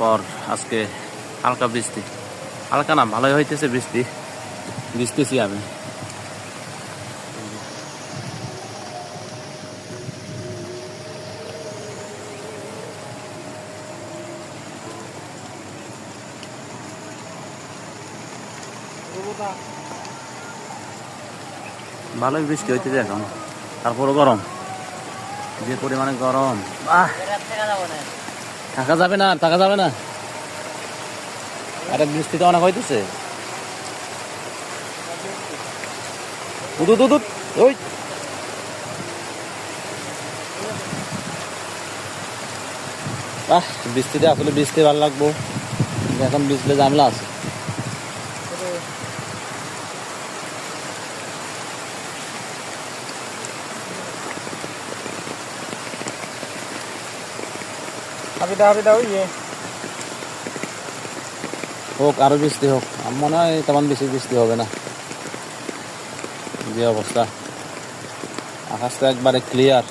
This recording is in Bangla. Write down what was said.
পর আজকে হালকা বৃষ্টি, হালকা না ভালোই হইতেছে বৃষ্টি, ভিজতেছি আমি। ভালোই বৃষ্টি হইতেছে এখন, তারপরও গরম, যে পরিমাণে গরম থাকা যাবে না, থাকা যাবে না। আরে বৃষ্টিটা অনেক হইতেছে। ওই বৃষ্টিতে আসলে বৃষ্টি ভালো লাগবো, এখন বৃষ্টিতে ঝামেলা আছে। হোক আরো বৃষ্টি হোক, আমার মনে হয় তেমন বেশি বৃষ্টি হবে না। যে অবস্থা, আকাশটা একবারে ক্লিয়ার।